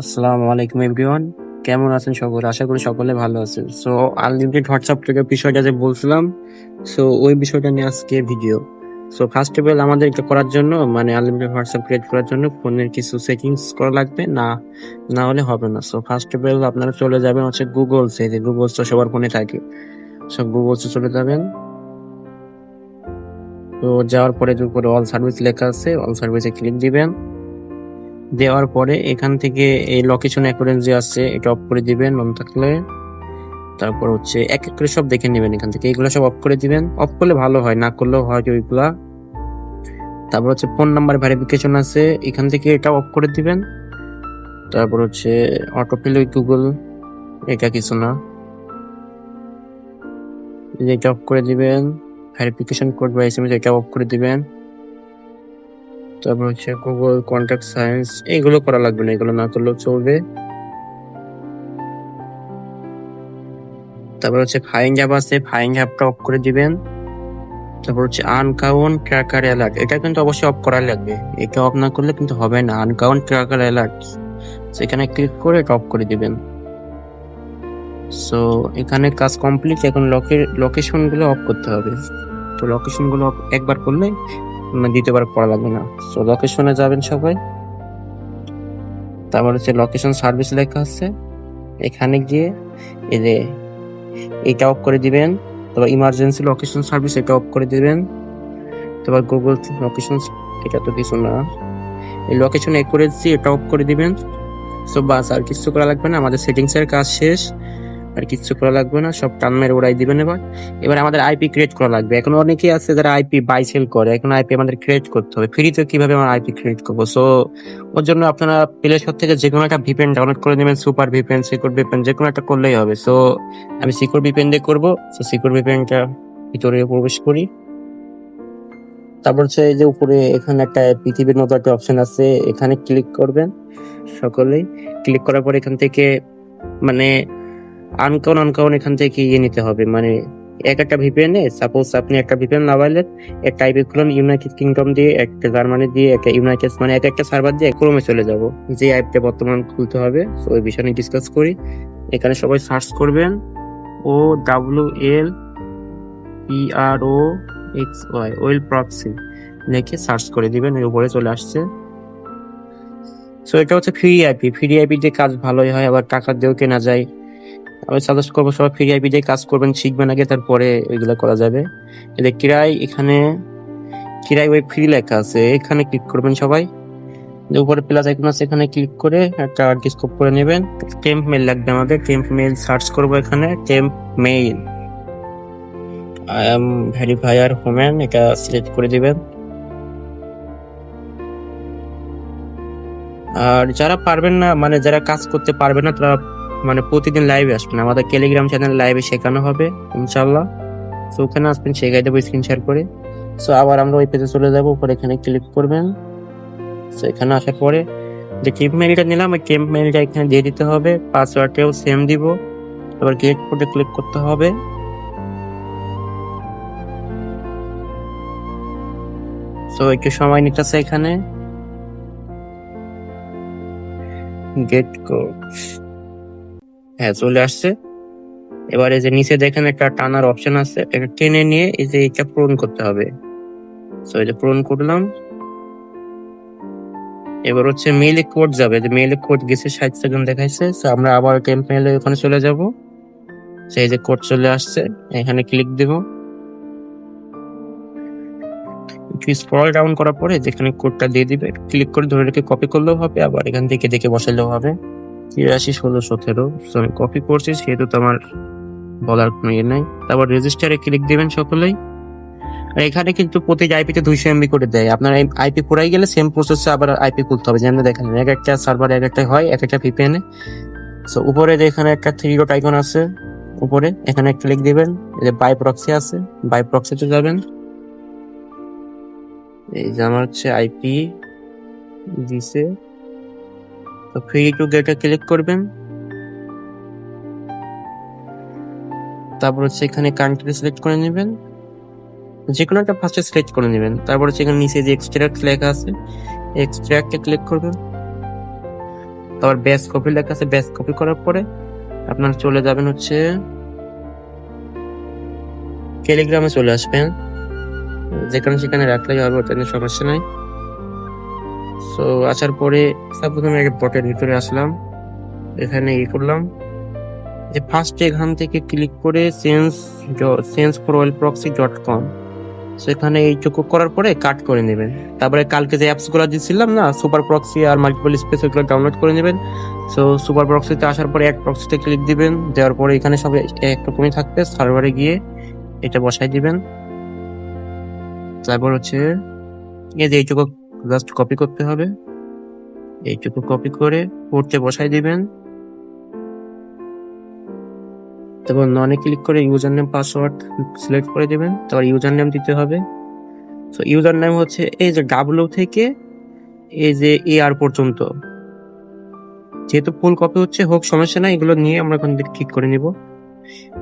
আসসালামু আলাইকুম এভরিওয়ান। কেমন আছেন সকলে? আশা করি সকলে ভালো আছেন। সো আনলিমিটেড হোয়াটসঅ্যাপ থেকে বিষয়টা যে বলছিলাম, সো ওই বিষয়টা নিয়ে আজকে video. So first of all আমাদের এটা করার জন্য মানে আনলিমিটেড হোয়াটসঅ্যাপ ক্রিয়েট করার জন্য ফোনের কিছু সেটিংস করা লাগবে, না না হলে হবে না। সো ফার্স্ট অফ অল আপনারা চলে যাবেন হচ্ছে গুগলসে, যে গুগলস তো সবার ফোনে থাকে। সো গুগলসে চলে যাবেন। তো যাওয়ার পরে যে উপরে অল সার্ভিস লেখা আছে, অল সার্ভিসে ক্লিক দিবেন। দেওয়ার পরে এখান থেকে এই লোকেশন অ্যাকুরেন্সি আছে, এটা অফ করে দিবেন অন থাকলে। তারপর হচ্ছে এক এক করে সব দেখে নেবেন এখান থেকে, এগুলো সব অফ করে দিবেন। অফ করলে ভালো হয়, না করলেও হয় ওইগুলা। তারপর হচ্ছে ফোন নাম্বার ভেরিফিকেশন আছে, এখান থেকে এটা অফ করে দিবেন। তারপর হচ্ছে অটোফিল উইথ গুগল, এটা কিছু না, এটা অফ করে দিবেন। ভেরিফিকেশন কোড বা এসএমএস এটা অফ করে দিবেন। তারপর হচ্ছে গুগল কন্ট্যাক্ট সায়েন্স, এগুলো করা লাগবে না, এগুলো না করলেও চলবে। তারপর হচ্ছে ফাইং অ্যাপ আছে, ফাইং অ্যাপটা অফ করে দিবেন। তারপর হচ্ছে আনকাউন্ট ট্র্যাকার অ্যালার্ট, এটা কিন্তু অবশ্যই অফ করা লাগবে, এটা অফ না করলে কিন্তু হবে না। আনকাউন্ট ট্র্যাকার অ্যালার্ট, সেখানে ক্লিক করে এটা অফ করে দিবেন। সো এখানে কাজ কমপ্লিট। এখন লোকেশন গুলো অফ করতে হবে। তো লোকেশন গুলো একবার করলে দ্বিতীয়বার করা লাগবে না। সো লোকেশনে যাবেন সবাই। তারপর হচ্ছে লোকেশন সার্ভিস লেখা আছে, এখানে গিয়ে এই যে এটা অফ করে দিবেন। তারপর ইমার্জেন্সি লোকেশন সার্ভিস এটা অফ করে দিবেন। তারপর গুগল লোকেশন, এটা তো কিছু না, এই লোকেশন অ্যাকুরেসি এটা অফ করে দিবেন। সো বাস, আর কিছু করা লাগবে না, আমাদের সেটিংস এর কাজ শেষ। আর কিছু করা লাগবে না, সব টান মেরে উড়াই দিবেন। এবার এবার আমাদের আইপি ক্রিয়েট করা লাগবে। এখন অনেকেই আছে যারা আইপি বাই সেল করে, এখন আইপি আমাদের ক্রিয়েট করতে হবে। ফ্রিতে কিভাবে আমরা আইপি ক্রিয়েট করবো? সো ওর জন্য আপনারা প্লে স্টোর থেকে যে কোনো একটা ভিপিএন ডাউনলোড করে নেবেন, সুপার ভিপিএন, সিকিউর ভিপিএন, যে কোনো একটা করলেই হবে। সো আমি সিকিউর ভিপিএন দিয়ে করবো। সো সিকিউর ভিপিএনটা ভিতরে প্রবেশ করি। তারপর হচ্ছে এই যে উপরে এখানে একটা পৃথিবীর মতো একটা অপশন আছে, এখানে ক্লিক করবেন সকলেই। ক্লিক করার পর এখান থেকে মানে আনকাউন্ট এখান থেকে নিতে হবে। মানে এক একটা ভিপিএন এ সাপোজ আপনি একটা ভিপিএন লাগাইলেন, একটা আইপি খুলুন ইউনাইটেড কিংডম দিয়ে, একটা জার্মানি দিয়ে, একটা ইউনাইটেড, মানে এক একটা সার্ভার দিয়ে ক্রোমে চলে যাব, যে অ্যাপটা বর্তমান খুলতে হবে। তো ওই বিষয় নিয়ে ডিসকাস করি। এখানে সবাই সার্চ করবেন OWLPROXY, ওয়েল প্রক্সি লিখে সার্চ করে দিবেন, এর উপরে চলে আসছে। সো এটা হচ্ছে ফ্রি আইপি। ফ্রি আইপি দিয়ে কাজ ভালোই হয়, আবার টাকা দিয়েও কেনা যায়। আমি সাজেস্ট করবো সবাই ফ্রি আইপি দিয়ে কাজ করবেন, শিখবেন আগে, তারপরে ওইগুলো করা যাবে। এদের কিরাই, এখানে কিরাই ওয়েব ফ্রি লেখা আছে, এখানে ক্লিক করবেন সবাই। যে উপরে প্লাস আইকন আছে, এখানে ক্লিক করে একটা ডিসকপ করে নেবেন। টেম্প মেল লাগবে আমাদের, টেম্প মেল সার্চ করবো এখানে, temp mail I am verifier হোমেন, এটা সিলেক্ট করে দিবেন। আর যারা পারবেন না, মানে যারা কাজ করতে পারবে না, তারা মানে প্রতিদিন লাইভে আসবেন, আমাদের টেলিগ্রাম চ্যানেল লাইভে শেখানো হবে ইনশাল্লাহ। তো ওখানে আসবেন, শেখাই দেবো স্ক্রিন শেয়ার করে। সো আবার আমরা ওই পেজে চলে যাবো, উপরে এখানে ক্লিক করবেন। তো এখানে আসার পরে যে টেম্প মেইলটা নিলাম, ওই টেম্প মেইলটা এখানে দিয়ে দিতে হবে, পাসওয়ার্ডটাও সেম দিব। তারপর গেট কোডে ক্লিক করতে হবে। তো একটু সময় নিতেছে এখানে। গেট কোড, হ্যাঁ চলে আসছে। এবারে যে নিচে দেখেন একটা টানার অপশন আছে, এটা টেনে নিয়ে এই যে এটা পূরণ করতে হবে। তো এই যে পূরণ করলাম। এবার হচ্ছে মেইলে কোড যাবে, যে মেইলে কোড গেছে 60 সেকেন্ড দেখাইছে। তো আমরা আবার টেম্প মেইলে ওখানে চলে যাব। সেই যে কোড চলে আসছে, এখানে ক্লিক দেব। একটু স্ক্রল ডাউন করার পরে যেখানে কোডটা দিয়ে দিবে, ক্লিক করে ধরে রেখে কপি করলেও হবে, আবার এখান থেকে দেখে বসালেও হবে। 83 16 17, আমি কপি করছি, সেহেতু তো আমার বলার কোনো ইয়ে নাই। তারপর রেজিস্টারে ক্লিক দিবেন সকলেই। আর এখানে কিন্তু প্রতি আইপিতে 200 MB করে দেয়। আপনার আইপি পুরাই গেলে সেম প্রসেসে আবার আইপি খুলতে হবে, যেমন দেখেন এক একটা সার্ভার এক একটা হয়, এক একটা ভিপিএন এ। সো উপরে এখানে একটা 3 ডট আইকন আছে, উপরে এখানে ক্লিক দিবেন। এই যে বাই প্রক্সি আছে, বাই প্রক্সিতে যাবেন। এই যে আমার হচ্ছে আইপি দিছে, তো ফ্রি টু গেটে ক্লিক করবেন। তারপর হচ্ছে এখানে কান্ট্রি সিলেক্ট করে নেবেন, যে কোনো একটা ফার্স্টে সিলেক্ট করে নেবেন। তারপর হচ্ছে এখানে নিচে যে এক্সট্রাক্ট লেখা আছে, এক্সট্রাক্টে ক্লিক করবেন। তারপর বেস কপি লেখা আছে, বেস কপি করার পরে আপনারা চলে যাবেন হচ্ছে টেলিগ্রামে চলে আসবেন, যেখানে সেখানে রাখলেই হবে, ওটা নিয়ে সমস্যা নাই। সো আসার পরে সাপোজ আমি একটা বটের ভিতরে আসলাম, এখানে করলাম যে ফার্স্ট এখান থেকে ক্লিক করে change4oilproxy.com, সেখানে এইটুকু করার পরে কাট করে নেবেন। তারপরে কালকে যে অ্যাপস গুলো দিয়েছিলাম না, সুপার প্রক্সি আর মাল্টিপল স্পেস, ওগুলো ডাউনলোড করে নেবেন। সো সুপার প্রক্সিতে আসার পরে এক প্রক্সিতে ক্লিক দিবেন, দেওয়ার পরে এখানে সব একরকমই থাকবে। সার্ভারে গিয়ে এটা বসাই দিবেন। তারপর হচ্ছে এই যে এইটুকু জাস্ট কপি করতে হবে, এইটুকু কপি করে পোর্টে বসাই দিবেন। তারপর ননে ক্লিক করে ইউজার নেম পাসওয়ার্ড সিলেক্ট করে দিবেন। তারপর ইউজার নেম দিতে হবে। সো ইউজার নেম হচ্ছে এই যে ডাব্লিউ থেকে এই যে আর পর্যন্ত, যেহেতু ফুল কপি হচ্ছে হোক সমস্যা নাই, এগুলো নিয়ে আমরা ওখান থেকে ঠিক করে নিব।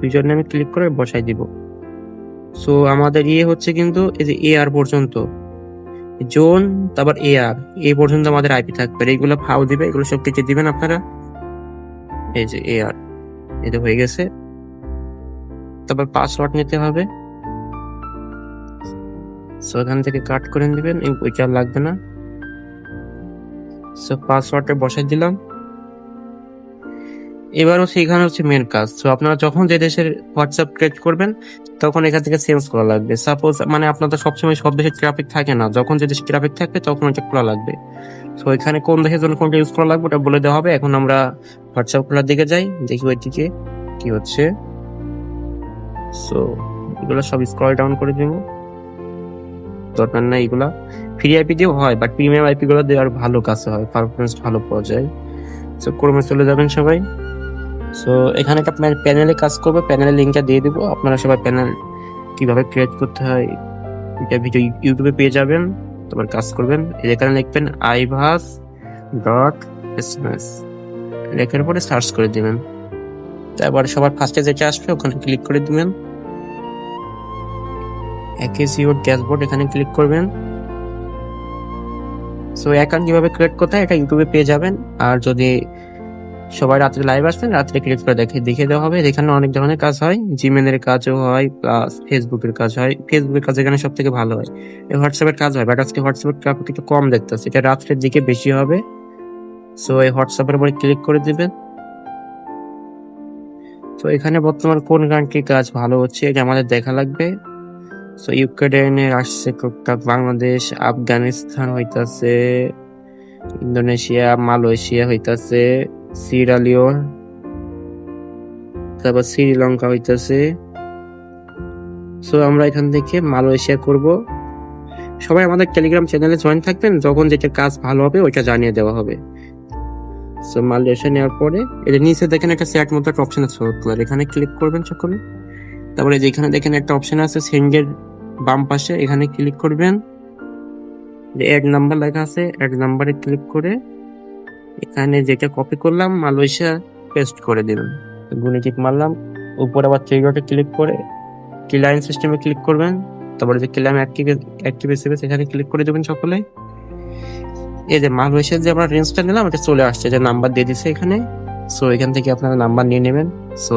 ইউজার নেমে ক্লিক করে বসাই দিব। সো আমাদের হচ্ছে কিন্তু এই যে আর পর্যন্ত জোন, তারপর এই পর্যন্ত আমাদের আইপি থাকবে। এইগুলো ফাও দিবে, এগুলো সব কেটে দিবেন আপনারা। এই যে এটা হয়ে গেছে। তারপর পাসওয়ার্ড নিতে হবে, সো এখান থেকে কাট করে দিবেন, ওইটা লাগবে না। সো পাসওয়ার্ডটা বসাই দিলাম। এবার হচ্ছে এখানে হচ্ছে মেন কাজ। তো আপনারা যখন যে দেশের হোয়াটসঅ্যাপ ক্রিয়েট করবেন তখন এখান থেকে চেঞ্জ করা লাগবে। সাপোজ মানে আপনাদের সবসময় সব দেশের ট্রাফিক থাকে না, যখন যে দেশে ট্রাফিক থাকবে তখন ওইটা খোলা লাগবে। তো এখানে কোন দেশের জন্য কোনটা ইউজ করা লাগবে ওটা বলে দেওয়া হবে। এখন আমরা হোয়াটসঅ্যাপ খোলার দিকে যাই, দেখি ওই দিকে কি হচ্ছে। সো এগুলো সব স্ক্রল ডাউন করে দিব, দরকার নাই। এগুলা ফ্রি আইপি দিয়েও হয়, বাট প্রিমিয়াম আইপি গুলো দিয়ে আর ভালো কাছে হয়, পারফরমেন্স ভালো পাওয়া যায়। সো ক্রোমে চলে যাবেন সবাই। সো এখানে একটা প্যানেলে কাজ করবে, প্যানেলের লিঙ্কটা দিয়ে দিব। আপনারা সবাই প্যানেল কিভাবে ক্রিয়েট করতে হয় এটা ভিডিও ইউটিউবে পেয়ে যাবেন, তারপর কাজ করবেন। এখানে লিখবেন ibas.sms, লেখার পরে সার্চ করে দিবেন। তারপর সবার ফার্স্টে যেটা আসবে ওখানে ক্লিক করে দিবেন। অ্যাকেসিওর ড্যাশবোর্ড, এখানে ক্লিক করবেন। সো অ্যাকাউন্ট কিভাবে ক্রিয়েট করতে হয় এটা ইউটিউবে পেয়ে যাবেন। আর যদি সবাই রাত্রে লাইভ আসবেন, রাত্রে ক্রিয়েট করে দেখে দেওয়া হবে। এখানে অনেক ধরনের কাজ হয়, জিমেলের কাজও হয়, প্লাস ফেসবুকের কাজ হয়। ফেসবুকের কাজ এখানে সব থেকে ভালো হয়। হোয়াটসঅ্যাপের কাজ হয়, বাট আজকে হোয়াটসঅ্যাপের ট্রাফিক একটু কম দেখতেছে, এটা রাত্রের দিকে বেশি হবে। সো এই হোয়াটসঅ্যাপের উপরে ক্লিক করে দিবেন। তো এখানে বর্তমান কোন কান্ট্রির কাজ ভালো হচ্ছে এটা আমাদের দেখা লাগবে। সো ইউক্রেনের আসছে টুকটাক, বাংলাদেশ, আফগানিস্তান হইতাছে, ইন্দোনেশিয়া, মালয়েশিয়া হইতাছে, সিরালিওন, তারপর শ্রীলঙ্কা হইতাছে। সো আমরা এখান থেকে মালয়েশিয়া করব। সবাই আমাদের টেলিগ্রাম চ্যানেলে জয়েন থাকবেন, যখন যেটা কাজ ভালো হবে ওইটা জানিয়ে দেওয়া হবে। সো মালয়েশিয়া নেওয়ার পরে এর নিচে দেখেন একটা সেট মতো একটা অপশন আছে, এখানে ক্লিক করবেন সকলে। তারপরে যেখানে দেখেন একটা অপশন আছে সেন্ডের বাম পাশে, এখানে ক্লিক করবেন। অ্যাড নাম্বার লেখা আছে, অ্যাড নাম্বারে ক্লিক করে এখানে যেটা কপি করলাম মালয়েশিয়া পেস্ট করে দিবেন। গুণে টিক মারলাম, উপরে আবার থ্রি ডটে ক্লিক করে ক্লায়েন্ট সিস্টেমে ক্লিক করবেন। তারপরে যে ক্লায়েন্ট অ্যাক্টিভ এখানে ক্লিক করে দেবেন সকলে। এই যে মালয়েশিয়ার যে আমরা রেঞ্জটা নিলাম এটা চলে আসছে, যে নাম্বার দিয়ে দিছে এখানে। সো এখান থেকে আপনারা নাম্বার নিয়ে নেবেন। সো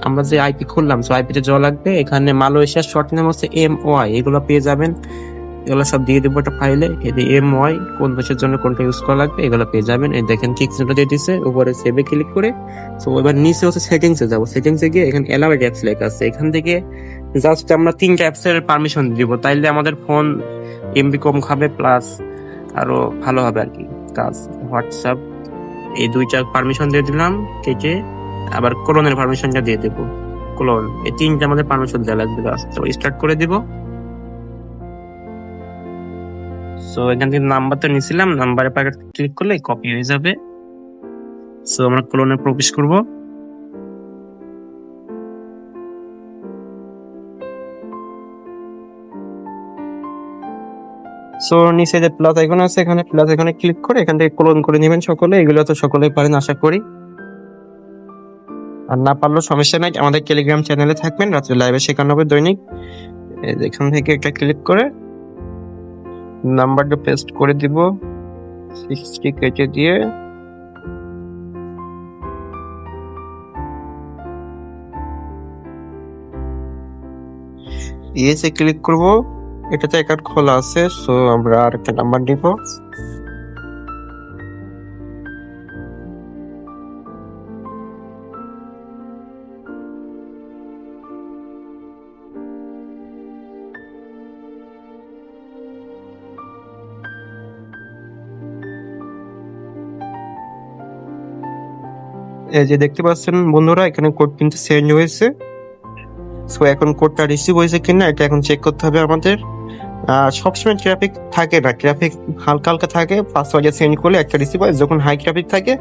আমরা যে আইপি খুললাম, সো আইপিতে যাওয়া লাগবে। এখানে মালয়েশিয়ার শর্ট নাম হচ্ছে MY, এগুলো পেয়ে যাবেন। এগুলো সব দিয়ে দেবো একটা ফাইলে। এই যে MY কোন দেশের জন্য কোনটা ইউজ করা লাগবে এগুলো পেয়ে যাবেন। এই দেখেন ঠিক দিয়ে দিচ্ছে, উপরে সেভে ক্লিক করে। সো এবার নিচে হচ্ছে সেটিংসে যাবো। সেটিংসে গিয়ে এখানে অ্যালাউ অ্যাপস লেখা আছে, এখান থেকে জাস্ট আমরা 3টা অ্যাপসের পারমিশন দিব, তাইলে আমাদের ফোন এমবি কম খাবে, প্লাস আরো ভালো হবে আর কি কাজ। হোয়াটসঅ্যাপ এই 2টা পারমিশন দিয়ে দিলাম কেটে, আবার ক্লোনের পারমিশনটা দিয়ে দেবো। ক্লোন এই 3টা আমাদের পারমিশন দেওয়া লাগবে। তো স্টার্ট করে দিব। সো এখান থেকে নাম্বারটা নিয়েছিলাম, নাম্বারের পাশে ক্লিক করলে কপি হয়ে যাবে। সো আমরা ক্লোনে প্রবেশ করব। সো নিচে যে প্লাস আইকন আছে, এখানে প্লাস আইকনে ক্লিক করে এখান থেকে ক্লোন করে নেবেন সকলে। এগুলো তো সকলেই পারেন আশা করি, আর না পারলেও সমস্যা নাই, আমাদের টেলিগ্রাম চ্যানেলে থাকবেন, রাত্রে লাইভে শেখানো হবে দৈনিক। এখান থেকে একটা ক্লিক করে নাম্বারটা পেস্ট করে দিব, 60 কেটে দিয়ে ইয়েসে ক্লিক করব। এটাতে অ্যাকাউন্ট খোলা আছে, সো আমরা আরেকটা নাম্বার নিব। এই যে দেখতে পাচ্ছেন বন্ধুরা, এখানে কোড কিন্তু সেন্ড হয়েছে। সো এখন কোডটা রিসিভ হয়েছে কিনা এটা এখন চেক করতে হবে আমাদের। সবসময় ট্রাফিক থাকে না, ট্রাফিক হালকা হালকা থাকে। 5 সেন্ড করলে একটা রিসিভ হয়, যখন হাই ট্রাফিক থাকে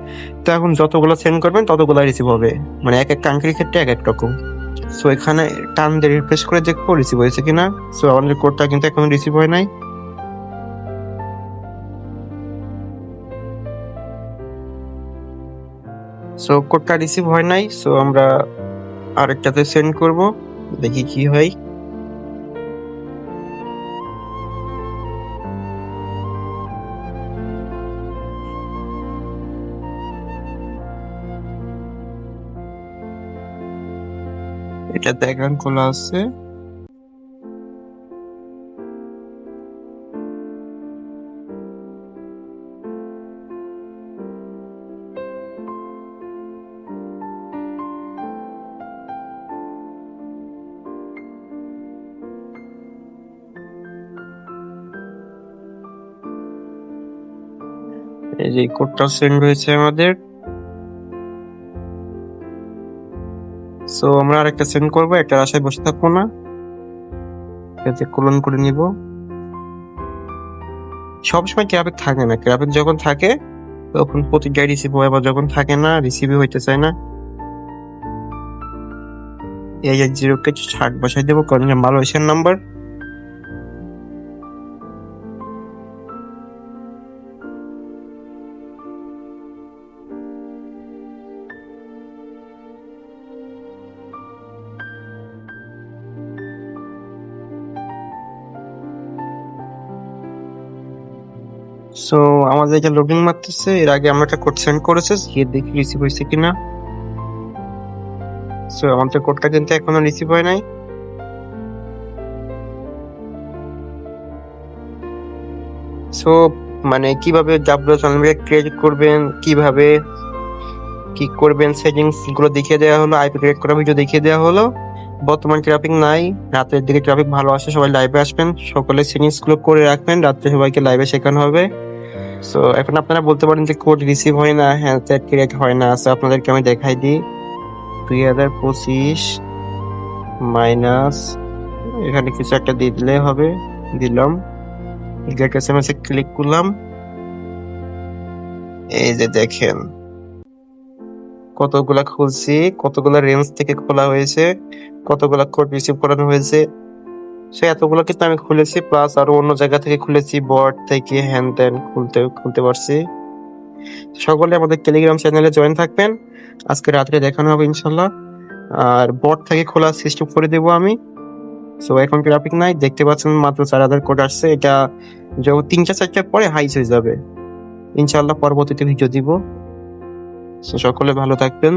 তখন যতগুলো সেন্ড করবেন ততগুলো রিসিভ হবে। মানে এক এক কান্ট্রির ক্ষেত্রে এক এক রকম। সো এখানে টান দিয়ে রিফ্রেশ করে দেখবো রিসিভ হয়েছে কিনা। সো আমাদের কোডটা কিন্তু এখনো রিসিভ হয় নাই। সো কোডটা রিসিভ হয় নাই, সো আমরা আরেকটাতে সেন্ড করব, দেখি কি হয়। এটাতে অ্যাকাউন্ট খোলা আছে। এই যে কোডটা সেন্ড হয়েছে আমাদের। সো আমরা আরেকটা সেন্ড করবো, একটা আশায় বসে থাকবো না, এতে কোলন করে নিব। সবসময় ট্রাফিক থাকে না, ট্রাফিক যখন থাকে তখন প্রতিটাই রিসিভ হয়, আবার যখন থাকে না রিসিভই হইতে চায় না। এই 0কে 60 বসাই দেবো, কারণ এটা মালয়েশিয়ান নাম্বার। সো আমাদের এটা লোডিং মারতেছে। এর আগে আমরা একটা কোড সেন্ড করেছে, গিয়ে দেখি রিসিভ হয়েছে কিনা। সো আমাদের কোডটা কিন্তু এখনো রিসিভ হয় নাই। সো মানে কিভাবে ডাব্লিউ চ্যানেল ক্রিয়েট করবেন, কিভাবে কি করবেন, সেটিংস গুলো দেখিয়ে দেওয়া হলো, আইপি ক্রিয়েট করা ভিডিও দেখিয়ে দেওয়া হলো। বর্তমান ট্রাফিক নাই, রাতের দিকে ট্রাফিক ভালো আসে, সবাই লাইভে আসবেন, সকলে সেটিংস গুলো করে রাখবেন, রাত্রে সবাইকে লাইভে শেখানো হবে। সো এখন আপনারা বলতে পারেন যে কোড রিসিভ হয় না, হ্যাঁ ক্রিয়েট হয় না। আচ্ছা আপনাদেরকে আমি দেখাই দিই। 2025 মাইনাস এখানে কিছু একটা দিয়ে দিলে হবে, দিলাম। গেট এসএমএস এ ক্লিক করলাম। এই যে দেখেন কতগুলা খুলছি, কতগুলা রেঞ্জ থেকে খোলা হয়েছে, কতগুলা কোড রিসিভ করানো হয়েছে। সে এতগুলো কিন্তু আমি খুলেছি, প্লাস আরো অন্য জায়গা থেকে খুলেছি, বট থেকে হ্যান ত্যান খুলতে পারছি। সকলে আমাদের টেলিগ্রাম চ্যানেলে জয়েন থাকবেন, আজকে রাত্রে দেখানো হবে ইনশাল্লাহ। আর বট থেকে খোলা সিস্টেম করে দেবো আমি। সো এখন ট্রাফিক নাই, দেখতে পাচ্ছেন মাত্র 4000 কোড আসছে। এটা যখন 3-4টার পরে হাইস হয়ে যাবে ইনশাল্লাহ, পরবর্তীতে ভিডিও দিব। সো সকলে ভালো থাকবেন।